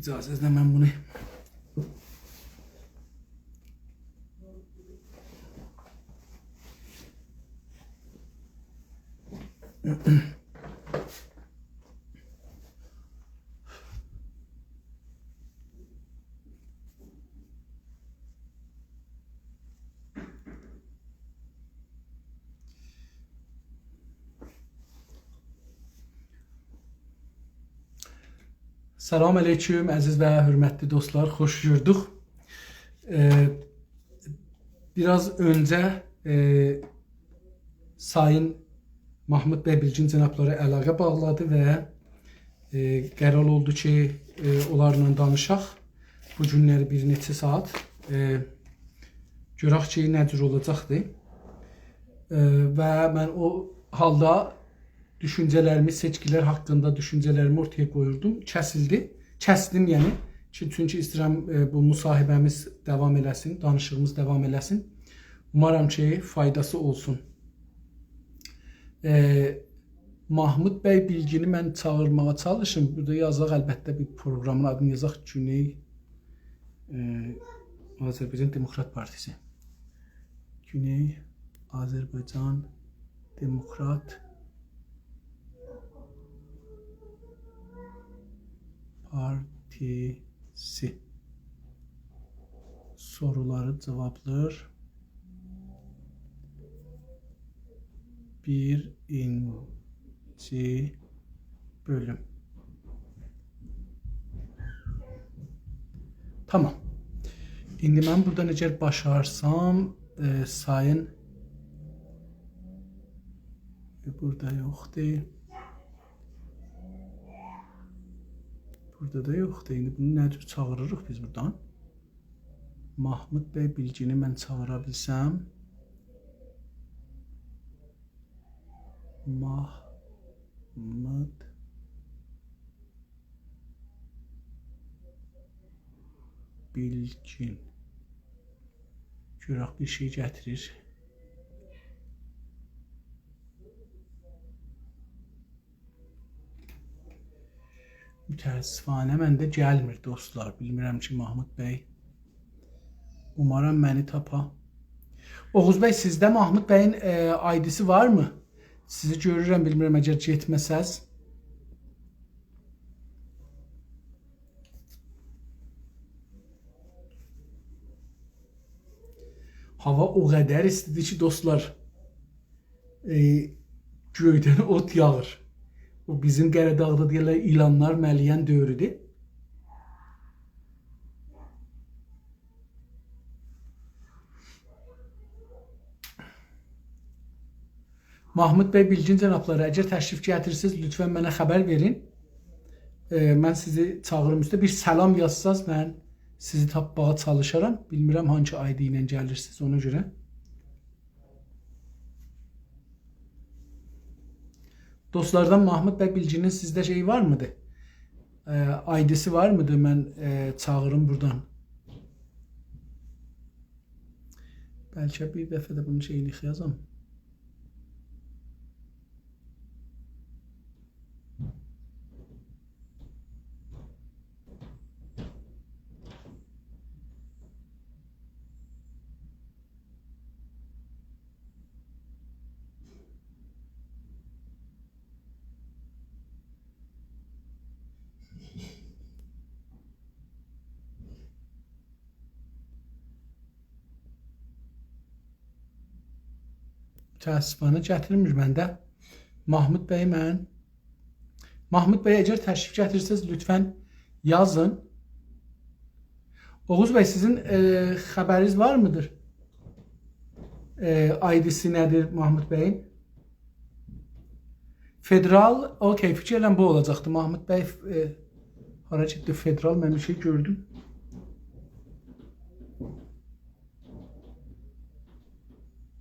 İcazənizlə mən bunu Salam aleyküm, əziz və hörmətli dostlar, xoş gördük. Biraz öncə Sayın Mahmud bəy Bilgin cənabları əlaqə bağladı və qərar oldu ki, onlarla danışaq. Bu günləri bir neçə saat. Görək ki, nə cür olacaqdır. Və mən o halda düşüncələrimi, seçkilər haqqında düşüncələrimi ortaya qoyurdum. Kəsdim yəni. Çünki istəyirəm bu müsahibəmiz davam eləsin, danışığımız davam eləsin. Umarım ki, faydası olsun. Mahmud bəy Bilgini mən çağırmağa çalışım. Burada yazaq, əlbəttə bir proqramın adını yazaq. Güney Azərbaycan Demokrat Partisi. Güney Azərbaycan Demokrat Partisi. Soruları cevaplar. Birinci bölüm. Tamam. İndi mən buradan əgər başarsam sayın burada yoxdur. Burada da yoxdur. İndi bunu nə cür çağırırıq biz buradan? Mahmud bəy Bilgini mən çağıra bilsəm. Mahmud Bilgin. Görək bir şey gətirir. Mütəəssifanə məndə gəlmir dostlar. Bilmirəm ki, Mahmud bəy. Umarım məni tapa. Oğuz bəy, sizdə Mahmud bəyin ID'si var mı? Sizi görürəm, bilmirəm əgər getməsəz. Hava o qədər istidir ki, dostlar, göydən ot yağır. O bizim Qəradağda deyirlər, ilanlar məliyən dövrüdür. Mahmud bəy Bilgin cənabları, əgər təşrif gətirirsiniz, lütfən mənə xəbər verin. Mən sizi çağırım üstə. Bir səlam yazsaz, mən sizi tapmağa çalışaram. Bilmirəm hangi ID ilə gəlirsiniz, ona görə. Dostlardan Mahmud bəy Bilginin sizdə şeyi var mıdır? ID'si var mıdır? Mən çağırım buradan. Bəlkə bir dəfə də bunun şeyini yazam. Təəssüfənə gətirmir məndə. Mahmud bəy mən. Mahmud bəy, əgər təşrif gətirirsiniz, lütfən yazın. Oğuz bəy, sizin xəbəriniz var mıdır? ID'si nədir Mahmud bəyin? Federal, okey, fikirlən bu olacaqdı. Mahmud bəy, hara getdi federal, mən bir şey gördüm.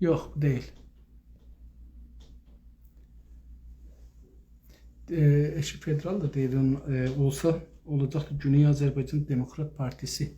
Yox, bu deyil. Eşi federal da deyil, olsa olacaqdı Güney Azərbaycan Demokrat Partisi.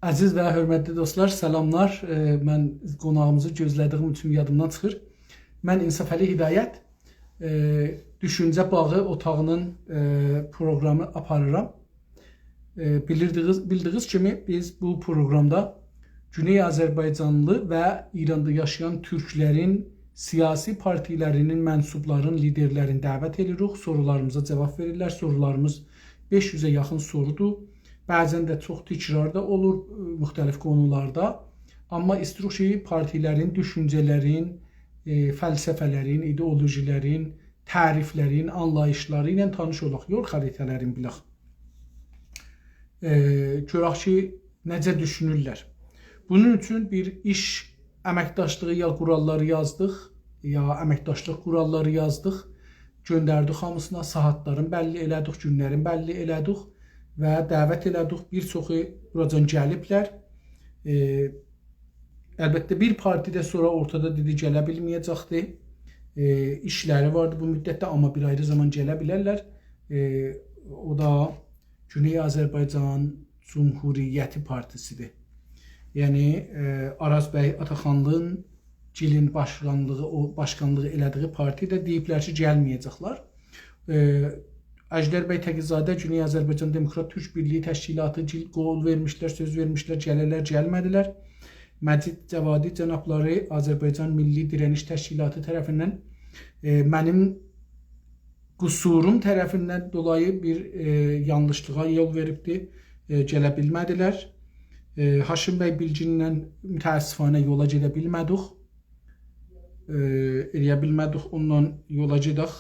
Əziz və hörmətli dostlar, salamlar. Mən qonağımızı gözlədiyim üçün yadımdan çıxır. Mən İnsafəli Hidayət Düşüncə Bağı otağının proqramı aparıram. Bildiyiniz kimi biz bu proqramda Güney Azərbaycanlı və İranda yaşayan türklərin siyasi partilərinin mənsubların, liderlərini dəvət edirik. Sorularımıza cavab verirlər. Sorularımız 500-ə yaxın sorudur. Bəzən də çox təkrar da olur müxtəlif konularda. Amma istirik ki, partilərin, düşüncələrin, fəlsəfələrin, ideolojilərin, təriflərin, anlayışları ilə tanış olaq, yol xəritələrini bilək. Görək ki, necə düşünürlər. Bunun üçün bir iş əməkdaşlığı ya quralları yazdıq, ya əməkdaşlıq quralları yazdıq. Göndərdik hamısına, saatların bəlli elədik, günlərin bəlli elədik və dəvət elədik. Bir çoxu buracan gəliblər. Əlbəttə bir partidə sonra ortada dedi gələ bilməyəcəkdi. İşləri vardı bu müddətdə, amma bir ayrı zaman gələ bilərlər. O da Güney Azərbaycan Cumhuriyyəti Partisidir. Yəni Araz bəy Ataxanlının Gilin başkanlığı elədiyi partidə deyiblər ki, gəlməyəcəklər. Əjdər bəy Təqizadə Güney Azərbaycan Demokrat Türk Birliyi Təşkilatı qol vermişlər, söz vermişlər, gəlirlər, gəlmədilər. Məcid Cavadi cənabları Azərbaycan Milli Direniş Təşkilatı tərəfindən mənim qusurum tərəfindən dolayı bir yanlışlığa yol veribdi, gələ bilmədilər. Haşim bəy Bilginlə mütəəssifanə yola gedə bilmədik. Eləyə bilmədik, ondan yola gedək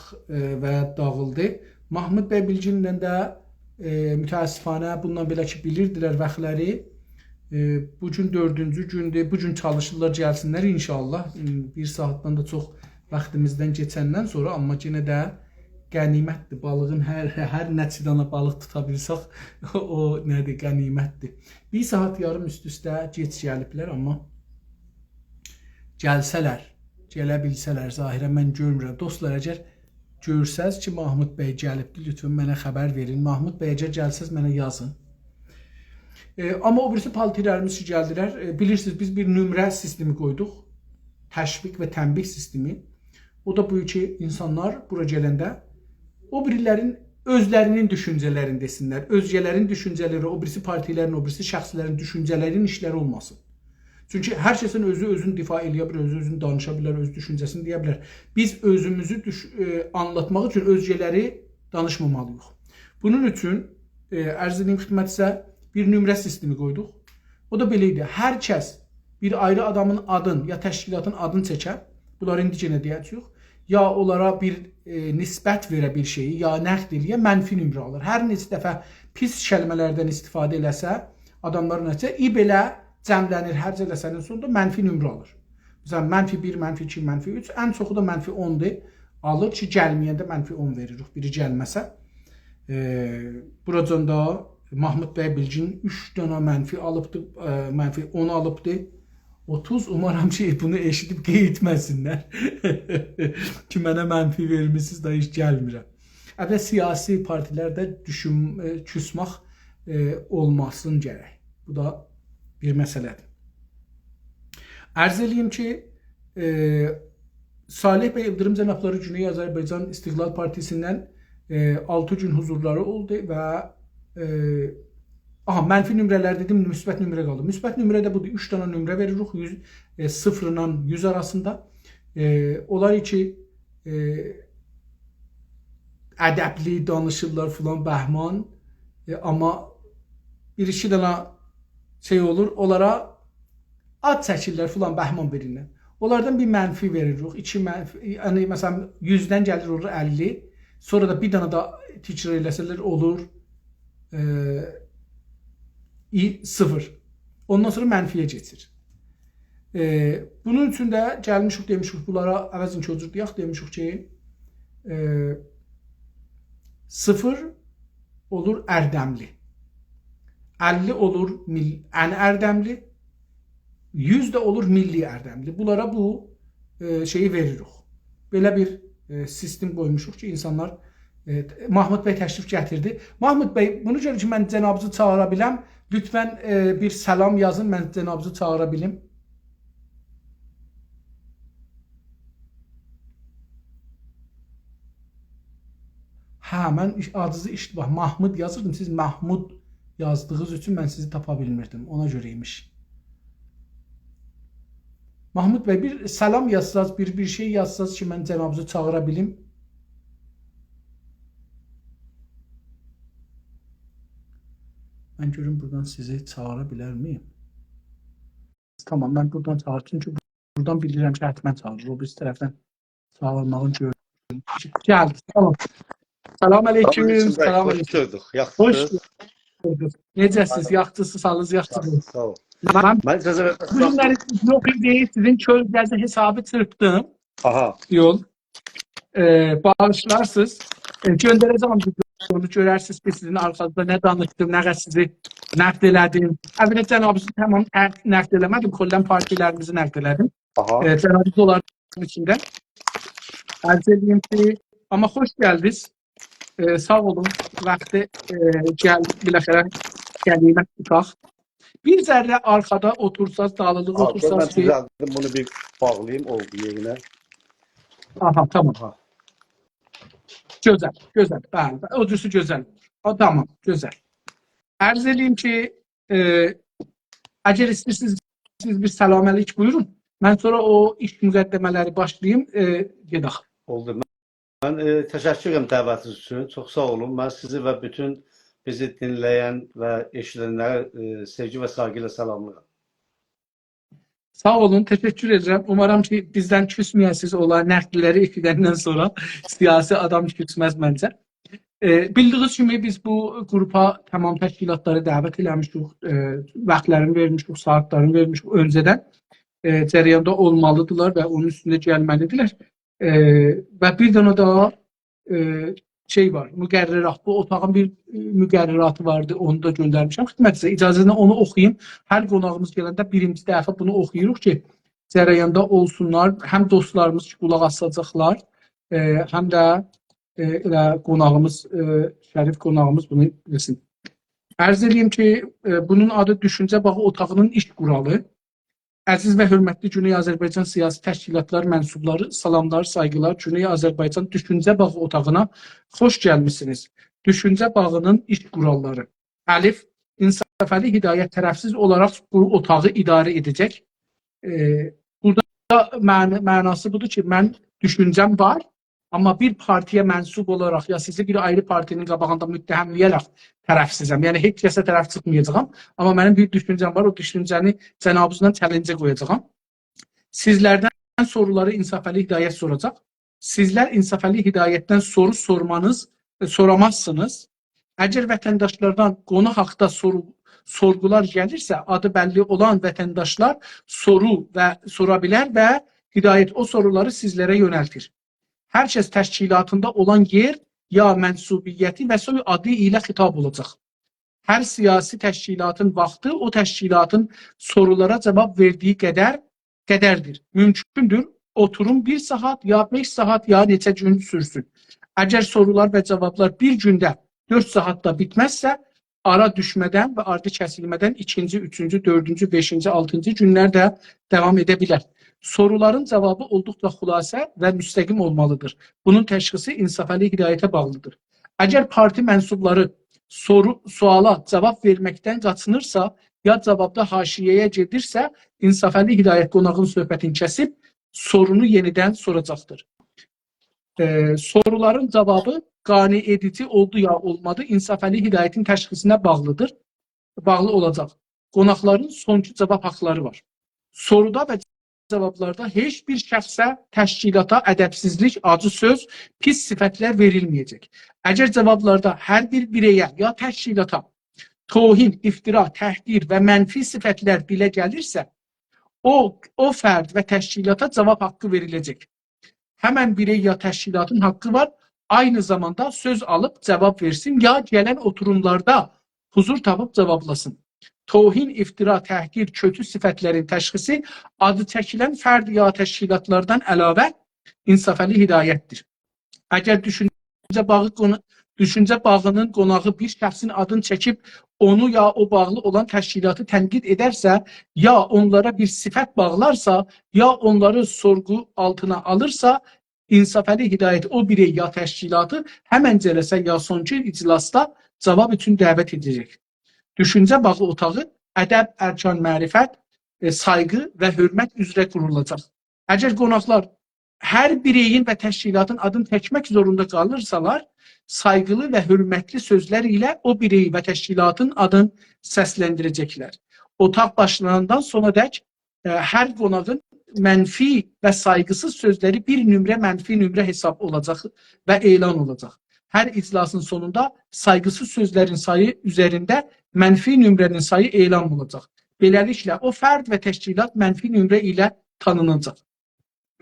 və dağıldı. Mahmud bəy Bilginlə də mütəəssifanə bundan belə ki, bilirdilər vaxtları. Bugün 4-cü gündür, bugün çalışırlar, gəlsinlər inşallah. Bir saatdan da çox vaxtimizdən keçəndən sonra, amma yenə də qənimətdir. Balığın hər neçə dana balıq tuta bilsək, o nədir, qənimətdir. Bir saat yarım üst-üstə geç gəliblər, amma gəlsələr, gələ bilsələr, zahirən mən görmürəm. Dostlar, əgər görsəz ki, Mahmud bəy gəlibdir, lütfən mənə xəbər verin. Mahmud bəy, əgər gəlsəz mənə yazın. Amma o birisi partilərimiz ki, gəldilər. Bilirsiniz, biz bir nömrə sistemi qoyduq. Təşviq və tənbih sistemi. O da bu ki, insanlar bura gələndə o birilərin özlərinin düşüncələrini desinlər. Özgələrin düşüncələri, o birisi partilərin, o birisi şəxslərin düşüncələrinin işləri olmasın. Çünki hər kəsin özünü difa eləyə bilər, özünü danışa bilər, öz düşüncəsini deyə bilər. Biz özümüzü anlatmaq üçün özgələri danışmamalıyıq. Bunun üçün ərz edeyim xidmətinizə bir nömrə sistemi qoyduq. O da belə idi. Hər kəs bir ayrı adamın adını ya təşkilatın adını çəkər. Bunları indi yenə deyəcəyik. Ya onlara bir nisbət verə bir şeyi, ya nəqd eləyə mənfi nömrə alır. Hər neçə dəfə pis kəlmələrdən istifadə eləsə, adamlar nəticə belə cəmlənir, hərcələsənin sonunda mənfi nömrə alır. Məsələn, -1, -2, -3, ən çoxu da -10'dir. Alır ki, gəlməyəndə -10 veririk, biri gəlməsə. Buracan da Mahmud bəy Bilgin 3 dənə mənfi alıbdır, -10 alıbdır. 30, umaram ki, bunu eşidib qeyd etməsinlər. Ki, mənə mənfi vermişsiniz da heç gəlmirəm. Əvvəl siyasi partilərdə küsmaq olmasın gərək. Bu da bir məsələdir. Ərz eləyim ki, Salih bəy İldırım cənabları Güney Azərbaycan İstiqlal Partisindən 6 gün huzurları oldu və mənfi nömrələr dedim, müsbət nömrə qaldı. Müsbət nömrə də budur. 3 dənə nömrə veririk 0 ilə 100 arasında. Onlar ki, ədəbli danışırlar filan, bəhman. Amma 1-2 dənə şey olur, onlara ad çəkirlər filan, bəhman verirlər. Onlardan bir mənfi veririk. 2 mənfi, yəni məsələn 100-dən gəlir olur 50. Sonra da bir dənə da təkrar eləsələr olur 0. Ondan sonra mənfiyə keçir. Bunun üçün də gəlmişik, demişik, bunlara əvəzin ki, ocur deyək, demişik ki 0 olur ərdəmli, 50 olur ən ərdəmli, 100 də olur milli ərdəmli. Bunlara bu şeyi veririk. Belə bir sistem qoymuşuq ki, insanlar Mahmud bəy təşrif gətirdi. Mahmud bəy, bunu görə ki, mən cənabınızı çağıra biləm, lütfən bir salam yazın, mən cənabınızı çağıra bilim. Hə, mən adınızı bax, Mahmud yazırdım, siz Mahmud yazdığınız üçün mən sizi tapa bilmirdim, ona görəymiş. Mahmud bəy, bir salam yazsaz, bir şey yazsaz ki, mən cənabınızı çağıra bilim. Ben görüm buradan sizi çağıra bilər miyim? Tamam, ben buradan çağırdım. Çünkü buradan bilirəm ki, hətmən çağırır. O bir tərəfdən çağırmağın görürüm. Geldi, tamam. Salam aleyküm. Salam aleyküm. Hoş bulduk. Necəsiniz? Yaxşısınız, sağlığınız yaxşıdır. Sağ ol. Ben bu günləri yok deyil, sizin kölgəzi hesabı çırptım. Aha. Yol. Bağışlarsınız. Gönderəcəm onu görərsiniz ki, sizin arxasında nə danışdım, nə sizi nəqd elədim. Əvvəlcə cənabınızı tamam nəqd eləmədim, kollən partilərimizi nəqd elədim. Cənabınız onların içində. Ərz edeyim ki, amma xoş gəldiniz. Sağ olun, vaxtı biləxərə gəliyinə tutaq. Bir zərrə arkada otursaz, dağlılıq otursaz ki... Ben bunu bir bağlayayım olduğu yerine. Aha, tamam. Aha. Gözəl, gözəl. Bəli, o cüsü gözəl. Tamam, gözəl. Ərz edeyim ki, əgər istəyirsiniz, siz bir salaməlik buyurun. Mən sonra o iş müqəddəmələri başlayayım, gedək. Oldu. Ben teşekkür ederim davetiniz için. Çok sağ olun. Ben sizi ve bütün bizi dinleyen ve eşlenenleri sevgi ve saygıyla selamlıyorum. Sağ olun, teşekkür ederim. Umarım ki bizdən küsməyəsiniz olan nəqdləri eşidəndən sonra siyasi adam küsməz məncə. Bildiyiniz kimi biz bu qrupa tamam təşkilatları dəvət eləmişdik, vaxtlarını vermişdik, saatlarını vermişdik öncədən. Cərəyanda olmalıdılar və onun üstündə gəlməlidirlər. Və bir dənə daha şey var, müqərrirat. Bu otağın bir müqərriratı vardı, onu da göndərmişəm. Xidmətinizə icazənlə onu oxuyayım. Hər qonağımız gələndə birinci dəfə bunu oxuyuruq ki, cərəyanda olsunlar. Həm dostlarımız ki, qulaq asacaqlar, həm də qonağımız, şərif qonağımız bunu bilsin. Ərz edeyim ki, bunun adı Düşüncə Bağı Otağının iş quralı. Əziz və hörmətli Güney Azərbaycan siyasi təşkilatlar mənsubları, salamlar, sayğılar. Güney Azərbaycan Düşüncə Bağı Otağına xoş gəlmişsiniz. Düşüncə Bağının iş quralları. Əlif, İnsafəli Hidayət tərəfsiz olaraq bu otağı idarə edəcək. Burada mənası budur ki, mən düşüncəm var, amma bir partiyə mənsub olaraq ya sizi bir ayrı partinin qabağında müttəhəmləyərək tərəfsizəm. Yəni, heç kəsə tərəf çıxmayacağam. Amma mənim bir düşüncəm var, o düşüncəni cənabınızdan challenge qoyacağam. Sizlərdən soruları İnsafəli Hidayət soracaq. Sizlər İnsafəli Hidayətdən soru soramazsınız. Əgər vətəndaşlardan qonu haqda sorğular gəlirsə, adı bəlli olan vətəndaşlar soru və sora bilər və Hidayət o soruları sizlərə yönəltir. Hər kəs təşkilatında olan yer ya mənsubiyyəti və soy adı ilə xitab olacaq. Hər siyasi təşkilatın vaxtı o təşkilatın sorulara cavab verdiyi qədərdir. Mümkündür, oturum 1 saat ya 5 saat ya neçə gün sürsün. Əgər sorular və cavablar bir gündə 4 saatda bitməzsə, ara düşmədən və ardı kəsilmədən 2-ci, 3-cü, 4-cü, 5-ci, 6-cı günlərdə davam edə bilər. Soruların cavabı olduqca xülasə və müstəqim olmalıdır. Bunun təşxisi İnsafəli Hidayətə bağlıdır. Əgər parti mənsubları suala cavab verməkdən qaçınırsa, ya cavabda haşiyəyə gedirsə, İnsafəli Hidayət qonağın söhbətini kəsib, sorunu yenidən soracaqdır. Soruların cavabı qane edici oldu ya olmadı, İnsafəli Hidayətin təşxisinə bağlıdır, bağlı olacaq. Qonaqların sonki cavab haqları var. Soruda və cavablarda heç bir şəxsə, təşkilata ədəbsizlik, acı söz, pis sifətlər verilməyəcək. Əgər cavablarda hər bir birəyə ya təşkilata tohin, iftira, təhqir və mənfi sifətlər dilə gəlirsə, o fərd və təşkilata cavab haqqı veriləcək. Həmən birey ya təşkilatın haqqı var, aynı zamanda söz alıb cavab versin ya gələn oturumlarda huzur tapıb cavablasın. Tohin, iftira, təhqir, kötü sifətlərin təşxisi adı çəkilən fərd ya təşkilatlardan əlavə İnsafəli Hidayətdir. Əgər düşüncə bağının qonağı bir şəxsin adını çəkib onu ya o bağlı olan təşkilatı tənqid edərsə, ya onlara bir sifət bağlarsa, ya onları sorğu altına alırsa, İnsafəli Hidayət o birey ya təşkilatı həmən cələsə ya sonki iclasda cavab üçün dəvət edəcək. Düşüncə bağı otağı ədəb, ərkan, mərifət, sayğı və hörmət üzrə qurulacaq. Əgər qonaqlar hər bireyin və təşkilatın adını çəkmək zorunda qalırsalar, sayğılı və hörmətli sözlər ilə o bireyi və təşkilatın adını səsləndirəcəklər. Otaq başlanandan sonra dək hər qonağın mənfi və sayğısız sözləri bir nömrə mənfi nömrə hesab olacaq və elan olacaq. Hər iclasın sonunda sayğısız sözlərin sayı üzərində mənfi nömrənin sayı elan olacaq. Beləliklə, o fərd və təşkilat mənfi nömrə ilə tanınacaq.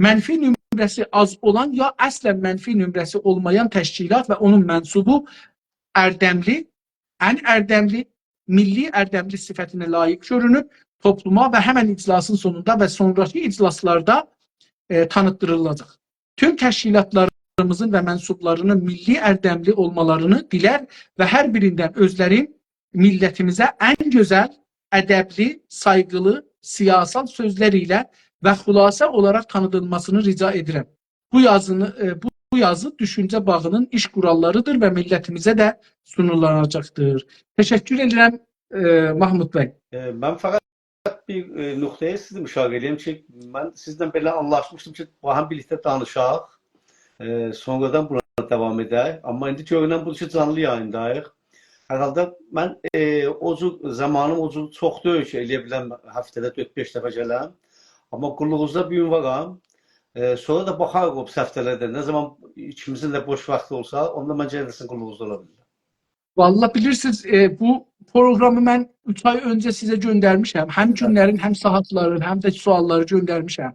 Mənfi nömrəsi az olan ya əslən mənfi nömrəsi olmayan təşkilat və onun mənsubu ərdəmli, ən ərdəmli, milli ərdəmli sifətinə layiq görünüb, topluma və həmən iclasın sonunda və sonraki iclaslarda tanıtdırılacaq. Tüm təşkilatlarımızın və mənsublarının milli ərdəmli olmalarını dilər və hər birindən özlərin millətimizə ən gözəl, ədəbli, sayğılı, siyasal sözlər ilə və xülasə olaraq tanıdılmasını rica edirəm. Bu yazı düşüncə bağının iş qurallarıdır və millətimizə də sunulacaqdır. Təşəkkür edirəm Mahmud bəy. Mən fəqət bir nöqtəyə sizi müşahidə edeyim ki, mən sizlə belə anlaşmışdım ki, bu həm birlikdə danışaq, sonradan buna davam edək. Amma indi görünən budur ki, canlı yayındayıq. Hər halda mən zamanım o cür çox deyil ki, eləyə biləm həftədə 4-5 dəfə gələm. Amma qulluğunuzda bir gün varam. Sonra da baxarıq o həftələrdə, nə zaman ikimizin də boş vaxtı olsa, onda mən gəlirsin qulluğunuzda ola bilir. Vallahi bilirsiniz, bu programı mən 3 ay öncə sizə göndərmişəm. Həm günlərin, həm saatların, həm də sualları göndərmişəm.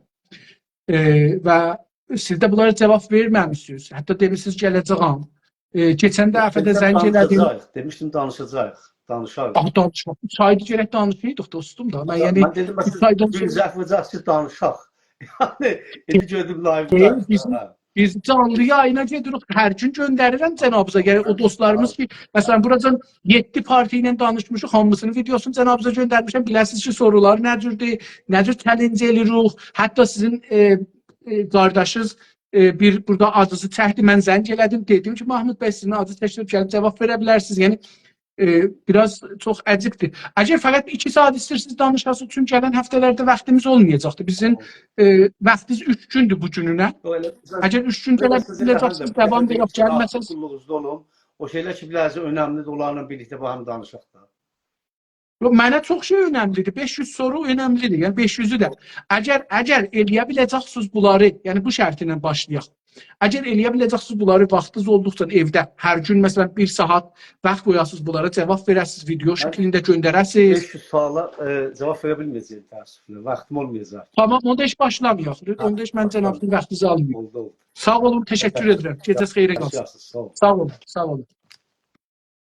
Və siz də bunlara cavab verməmişsiniz. Hətta demişsiniz gələcəyəm. Keçən dəfə də zəng elədim. Demişdim danışacağıq. Danışarıq. Danışmaq. 3 aydır gərək danışıyorduk dostum da. Mən dedim, bir zəhvəcək siz danışaq. Yəni, indi gördüm live-da. Biz canlı yayına gedirik, hər gün göndərirəm cənabıza. Gərək o dostlarımız ki, məsələn, buradan 7 parti ilə danışmışıq, hamısının videosunu cənabıza göndərmişəm. Biləsiniz ki, sorular nəcürdür, nəcür challenge eləyirik. Hətta sizin qardaşınız burada adınızı çəkdi, mən zəng elədim, dedim ki, Mahmud bəy sizin adı çəkdirib gəlib cavab verə bilərsiniz. Yəni, biraz çox əcibdir. Əgər fəqət 2 saat istəyirsiniz danışası üçün gələn həftələrdə vaxtımız olmayacaqdır. Bizim vaxtımız 3 gündür bu gününə. Əgər 3 gün gələ biləcəksiniz, devam edək, gəlməsəniz. O şeylər ki, biləzi önəmlidir, onlarla birlikdə bu həm danışaq da. Mənə çox şey önəmlidir. 500 soru önəmlidir. Yəni 500'ü də. Əgər eləyə biləcəksiniz bunları, yəni bu şərtlə başlayaq. Əgər eləyə biləcəksiniz bunları vaxtınız olduqca evdə, hər gün məsələn 1 saat vaxt qoyasınız bunlara, cavab verəsiniz, video şəklində göndərəsiniz. 500 suala cavab verə bilməyəcəyim təəssüflə. Vaxtım olmayacaq. Tamam, onda heç başlamayaq. Onda heç mən cənabın vaxtınızı almayayım. Sağ olun, təşəkkür edirəm. Gecəniz xeyrə qalsın. Sağ olun, sağ olun.